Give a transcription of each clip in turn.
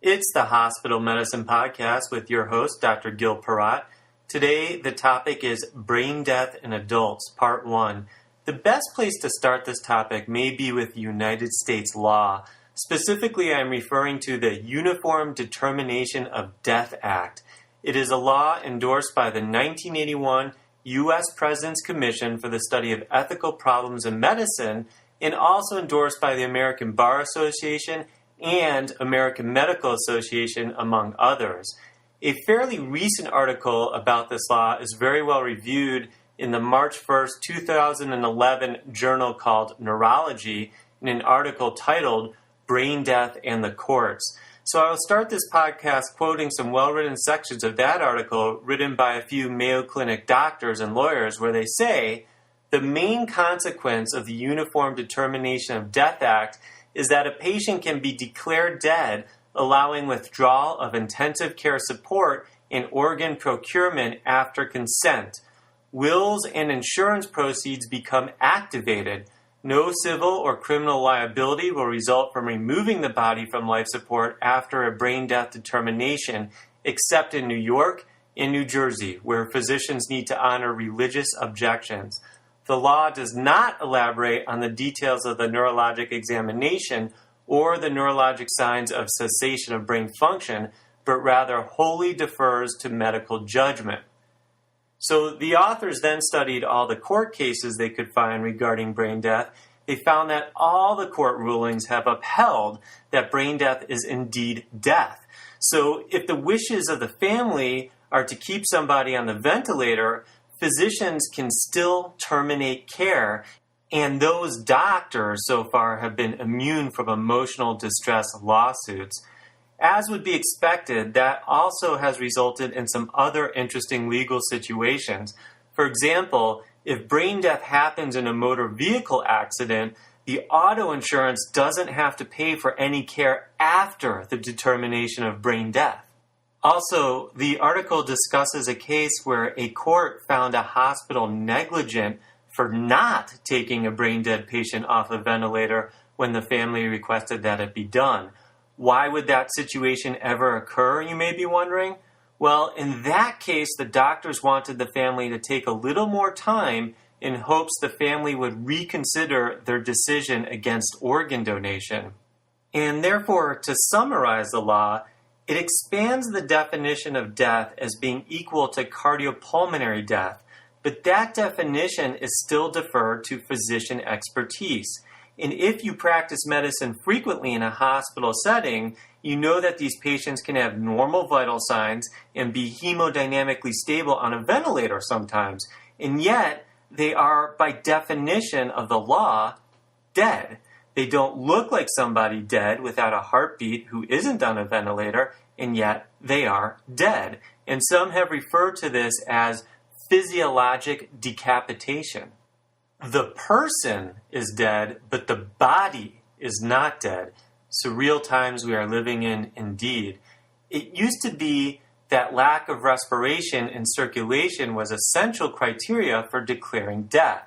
It's the Hospital Medicine Podcast with your host, Dr. Gil Parat. Today, the topic is Brain Death in Adults, Part 1. The best place to start this topic may be with United States law. Specifically, I'm referring to the Uniform Determination of Death Act. It is a law endorsed by the 1981 U.S. President's Commission for the Study of Ethical Problems in Medicine and also endorsed by the American Bar Association and American Medical Association, among others. A fairly recent article about this law is very well reviewed in the March 1st, 2011 journal called Neurology in an article titled Brain Death and the Courts. So I will start this podcast quoting some well-written sections of that article written by a few Mayo Clinic doctors and lawyers where they say, the main consequence of the Uniform Determination of Death Act is that a patient can be declared dead, allowing withdrawal of intensive care support and organ procurement after consent. Wills and insurance proceeds become activated. No civil or criminal liability will result from removing the body from life support after a brain death determination, except in New York and New Jersey, where physicians need to honor religious objections. The law does not elaborate on the details of the neurologic examination or the neurologic signs of cessation of brain function, but rather wholly defers to medical judgment. So the authors then studied all the court cases they could find regarding brain death. They found that all the court rulings have upheld that brain death is indeed death. So if the wishes of the family are to keep somebody on the ventilator, physicians can still terminate care, and those doctors so far have been immune from emotional distress lawsuits. As would be expected, that also has resulted in some other interesting legal situations. For example, if brain death happens in a motor vehicle accident, the auto insurance doesn't have to pay for any care after the determination of brain death. Also, the article discusses a case where a court found a hospital negligent for not taking a brain-dead patient off a ventilator when the family requested that it be done. Why would that situation ever occur, you may be wondering? Well, in that case, the doctors wanted the family to take a little more time in hopes the family would reconsider their decision against organ donation. And therefore, to summarize the law, it expands the definition of death as being equal to cardiopulmonary death, but that definition is still deferred to physician expertise. And if you practice medicine frequently in a hospital setting, you know that these patients can have normal vital signs and be hemodynamically stable on a ventilator sometimes, and yet they are, by definition of the law, dead. They don't look like somebody dead without a heartbeat who isn't on a ventilator, and yet they are dead. And some have referred to this as physiologic decapitation. The person is dead, but the body is not dead. Surreal times we are living in indeed. It used to be that lack of respiration and circulation was essential criteria for declaring death.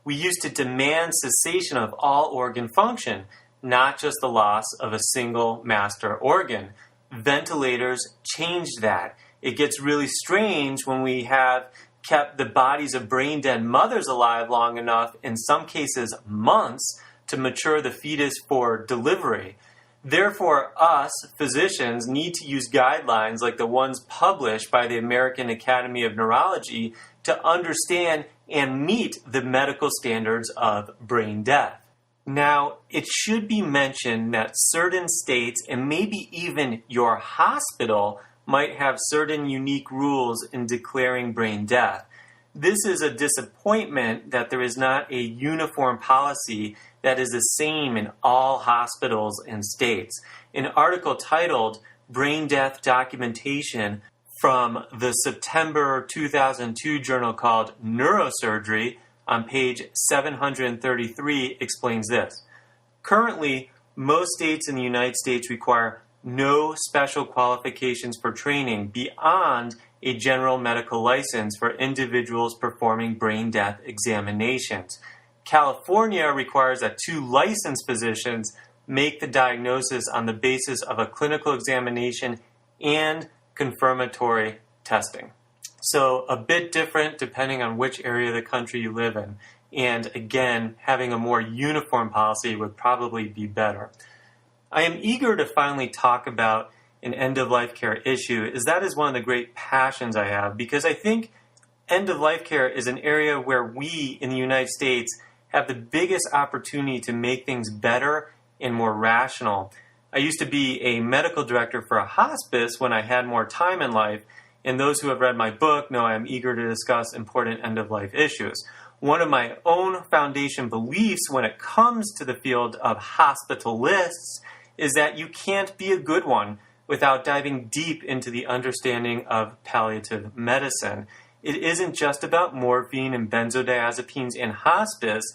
We used to demand cessation of all organ function, not just the loss of a single master organ. Ventilators changed that. It gets really strange when we have kept the bodies of brain-dead mothers alive long enough, in some cases months, to mature the fetus for delivery. Therefore, us, physicians, need to use guidelines like the ones published by the American Academy of Neurology to understand and meet the medical standards of brain death. Now, it should be mentioned that certain states, and maybe even your hospital, might have certain unique rules in declaring brain death. This is a disappointment that there is not a uniform policy that is the same in all hospitals and states. An article titled Brain Death Documentation from the September 2002 journal called Neurosurgery on page 733 explains this. Currently, most states in the United States require no special qualifications for training beyond a general medical license for individuals performing brain death examinations. California requires that 2 licensed physicians make the diagnosis on the basis of a clinical examination and confirmatory testing. So a bit different depending on which area of the country you live in. And again, having a more uniform policy would probably be better. I am eager to finally talk about an end-of-life care issue, as that is one of the great passions I have, because I think end-of-life care is an area where we in the United States have the biggest opportunity to make things better and more rational. I used to be a medical director for a hospice when I had more time in life, and those who have read my book know I am eager to discuss important end-of-life issues. One of my own foundation beliefs when it comes to the field of hospitalists is that you can't be a good one without diving deep into the understanding of palliative medicine. It isn't just about morphine and benzodiazepines in hospice,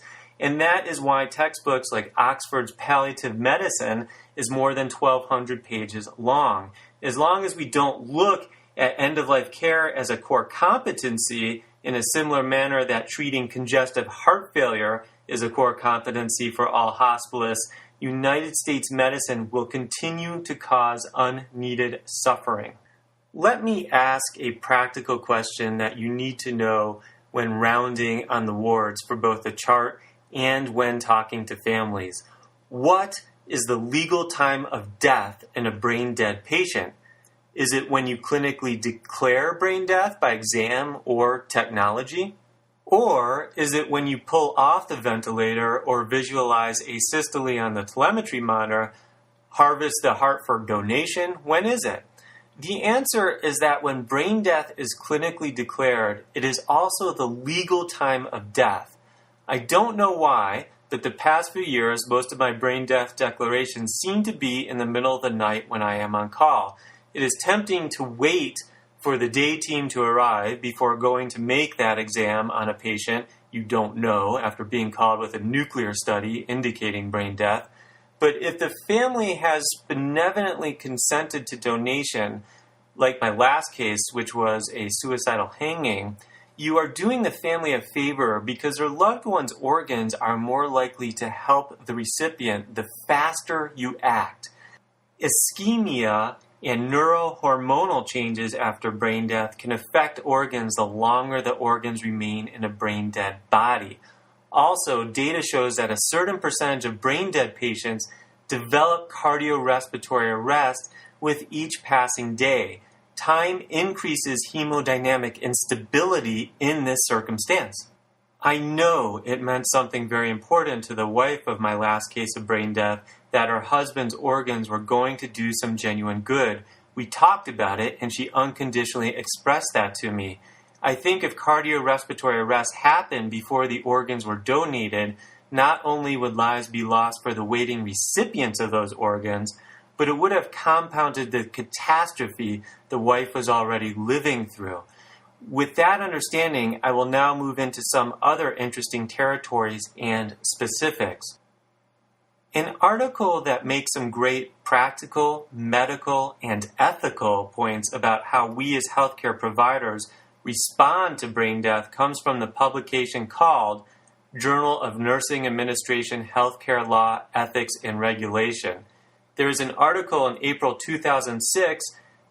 and that is why textbooks like Oxford's Palliative Medicine is more than 1,200 pages long. As long as we don't look at end-of-life care as a core competency in a similar manner that treating congestive heart failure is a core competency for all hospitalists, United States medicine will continue to cause unneeded suffering. Let me ask a practical question that you need to know when rounding on the wards for both the chart and when talking to families. What is the legal time of death in a brain-dead patient? Is it when you clinically declare brain death by exam or technology? Or is it when you pull off the ventilator or visualize asystole on the telemetry monitor, harvest the heart for donation? When is it? The answer is that when brain death is clinically declared, it is also the legal time of death. I don't know why, but the past few years, most of my brain death declarations seem to be in the middle of the night when I am on call. It is tempting to wait for the day team to arrive before going to make that exam on a patient you don't know after being called with a nuclear study indicating brain death. But if the family has benevolently consented to donation, like my last case, which was a suicidal hanging, you are doing the family a favor because their loved one's organs are more likely to help the recipient the faster you act. Ischemia and neurohormonal changes after brain death can affect organs the longer the organs remain in a brain-dead body. Also, data shows that a certain percentage of brain-dead patients develop cardiorespiratory arrest with each passing day. Time increases hemodynamic instability in this circumstance. I know it meant something very important to the wife of my last case of brain death that her husband's organs were going to do some genuine good. We talked about it, and she unconditionally expressed that to me. I think if cardiorespiratory arrest happened before the organs were donated, not only would lives be lost for the waiting recipients of those organs, but it would have compounded the catastrophe the wife was already living through. With that understanding, I will now move into some other interesting territories and specifics. An article that makes some great practical, medical, and ethical points about how we as healthcare providers respond to brain death comes from the publication called Journal of Nursing Administration Healthcare Law, Ethics, and Regulation. There is an article in April 2006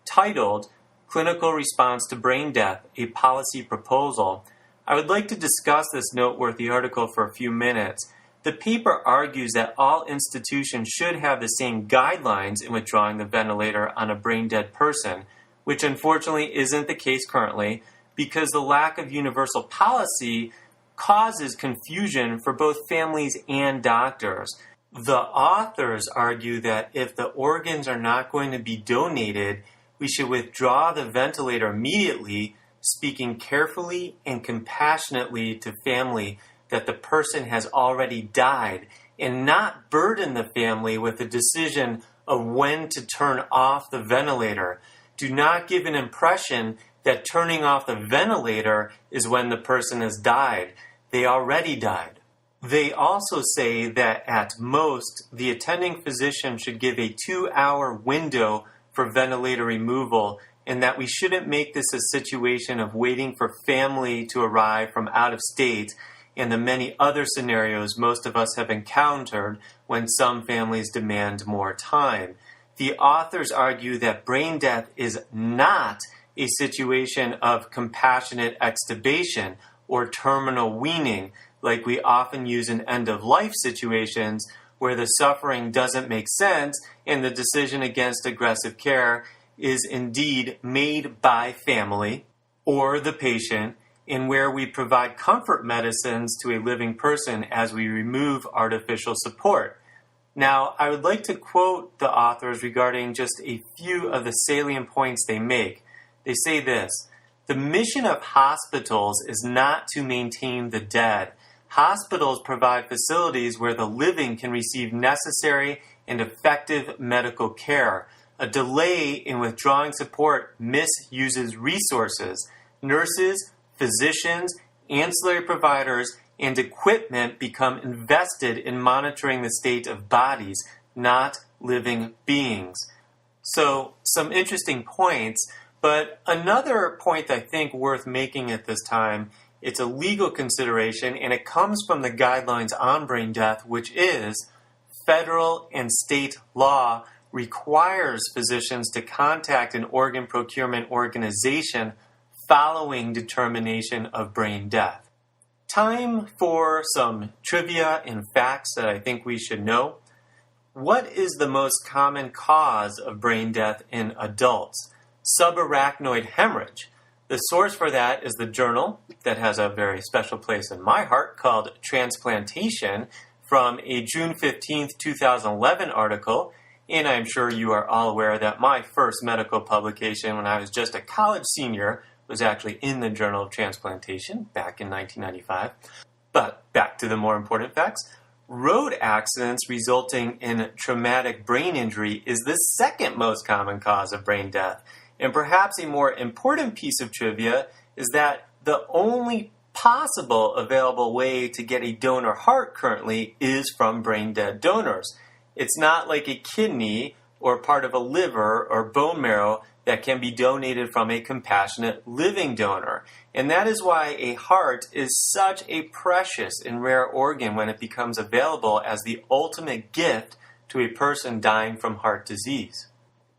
titled Clinical Response to Brain Death, a Policy Proposal. I would like to discuss this noteworthy article for a few minutes. The paper argues that all institutions should have the same guidelines in withdrawing the ventilator on a brain-dead person, which unfortunately isn't the case currently because the lack of universal policy causes confusion for both families and doctors. The authors argue that if the organs are not going to be donated, we should withdraw the ventilator immediately, speaking carefully and compassionately to family that the person has already died, and not burden the family with the decision of when to turn off the ventilator. Do not give an impression that turning off the ventilator is when the person has died. They already died. They also say that at most, the attending physician should give a 2-hour window for ventilator removal, and that we shouldn't make this a situation of waiting for family to arrive from out of state and the many other scenarios most of us have encountered when some families demand more time. The authors argue that brain death is not a situation of compassionate extubation or terminal weaning, like we often use in end-of-life situations where the suffering doesn't make sense and the decision against aggressive care is indeed made by family or the patient, and where we provide comfort medicines to a living person as we remove artificial support. Now, I would like to quote the authors regarding just a few of the salient points they make. They say this: "The mission of hospitals is not to maintain the dead. Hospitals provide facilities where the living can receive necessary and effective medical care. A delay in withdrawing support misuses resources. Nurses, physicians, ancillary providers, and equipment become invested in monitoring the state of bodies, not living beings." So, some interesting points, but another point I think worth making at this time, it's a legal consideration, and it comes from the guidelines on brain death, which is federal and state law requires physicians to contact an organ procurement organization following determination of brain death. Time for some trivia and facts that I think we should know. What is the most common cause of brain death in adults? Subarachnoid hemorrhage. The source for that is the journal that has a very special place in my heart called Transplantation, from a June 15th, 2011 article. And I'm sure you are all aware that my first medical publication when I was just a college senior was actually in the Journal of Transplantation back in 1995. But back to the more important facts. Road accidents resulting in traumatic brain injury is the second most common cause of brain death. And perhaps a more important piece of trivia is that the only possible available way to get a donor heart currently is from brain dead donors. It's not like a kidney or part of a liver or bone marrow that can be donated from a compassionate living donor. And that is why a heart is such a precious and rare organ when it becomes available as the ultimate gift to a person dying from heart disease.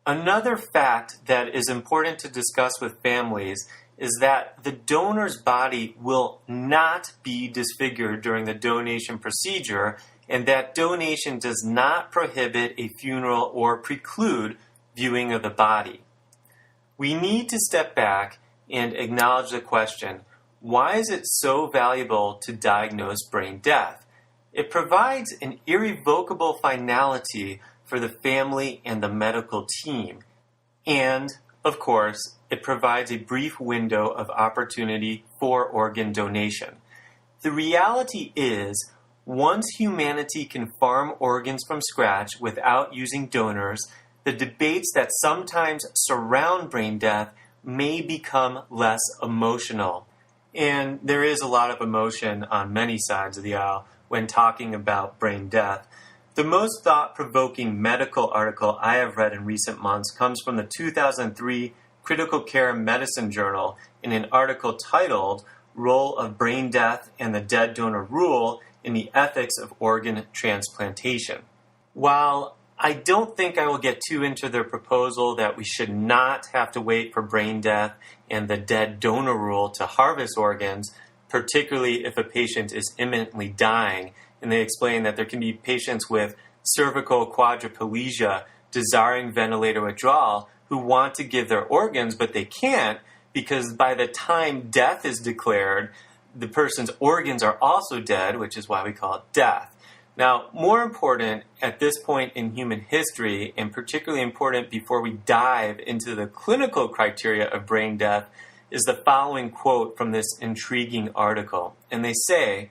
Another fact that is important to discuss with families is that the donor's body will not be disfigured during the donation procedure, and that donation does not prohibit a funeral or preclude viewing of the body. We need to step back and acknowledge the question, why is it so valuable to diagnose brain death? It provides an irrevocable finality for the family and the medical team. And, of course, it provides a brief window of opportunity for organ donation. The reality is, once humanity can farm organs from scratch without using donors, the debates that sometimes surround brain death may become less emotional. And there is a lot of emotion on many sides of the aisle when talking about brain death. The most thought-provoking medical article I have read in recent months comes from the 2003 Critical Care Medicine Journal in an article titled Role of Brain Death and the Dead Donor Rule in the Ethics of Organ Transplantation. While I don't think I will get too into their proposal that we should not have to wait for brain death and the dead donor rule to harvest organs, particularly if a patient is imminently dying, and they explain that there can be patients with cervical quadriplegia desiring ventilator withdrawal who want to give their organs, but they can't because by the time death is declared, the person's organs are also dead, which is why we call it death. Now, more important at this point in human history, and particularly important before we dive into the clinical criteria of brain death, is the following quote from this intriguing article. And they say,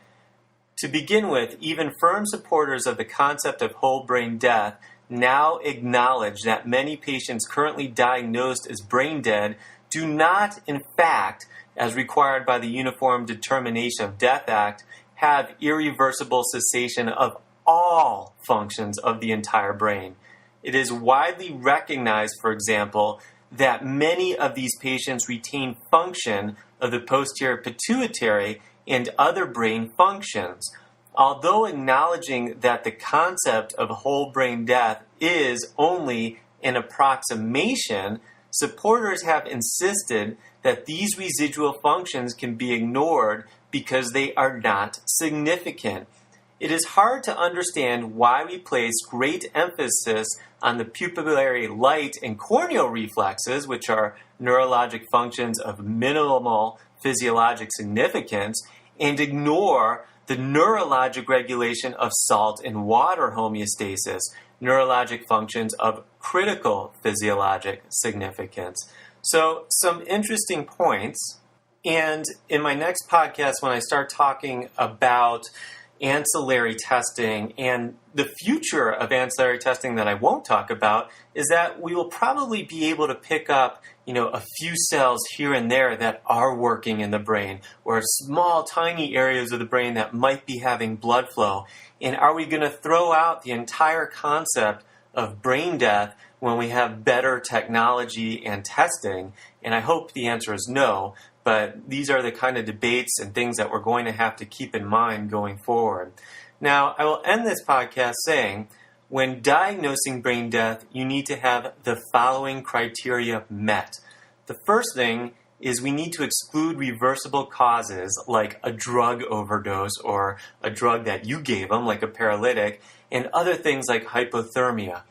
"To begin with, even firm supporters of the concept of whole brain death now acknowledge that many patients currently diagnosed as brain dead do not, in fact, as required by the Uniform Determination of Death Act, have irreversible cessation of all functions of the entire brain. It is widely recognized, for example, that many of these patients retain function of the posterior pituitary and other brain functions. Although acknowledging that the concept of whole brain death is only an approximation, supporters have insisted that these residual functions can be ignored because they are not significant. It is hard to understand why we place great emphasis on the pupillary light and corneal reflexes, which are neurologic functions of minimal physiologic significance, and ignore the neurologic regulation of salt and water homeostasis, neurologic functions of critical physiologic significance. So, some interesting points. And in my next podcast, when I start talking about ancillary testing and the future of ancillary testing that I won't talk about, is that we will probably be able to pick up, a few cells here and there that are working in the brain, or small, tiny areas of the brain that might be having blood flow. And are we going to throw out the entire concept of brain death when we have better technology and testing? And I hope the answer is no, but these are the kind of debates and things that we're going to have to keep in mind going forward. Now, I will end this podcast saying, when diagnosing brain death, you need to have the following criteria met. The first thing is we need to exclude reversible causes like a drug overdose or a drug that you gave them, like a paralytic, and other things like hypothermia.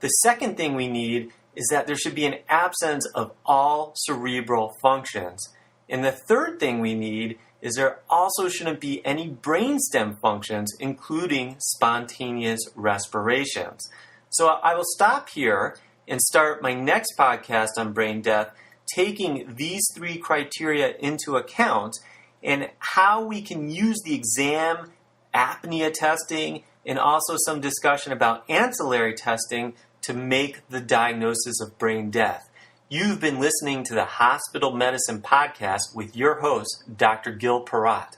The second thing we need is that there should be an absence of all cerebral functions. And the third thing we need is there also shouldn't be any brainstem functions, including spontaneous respirations. So I will stop here and start my next podcast on brain death, taking these three criteria into account and how we can use the exam, apnea testing, and also some discussion about ancillary testing to make the diagnosis of brain death. You've been listening to the Hospital Medicine Podcast with your host, Dr. Gil Peratt.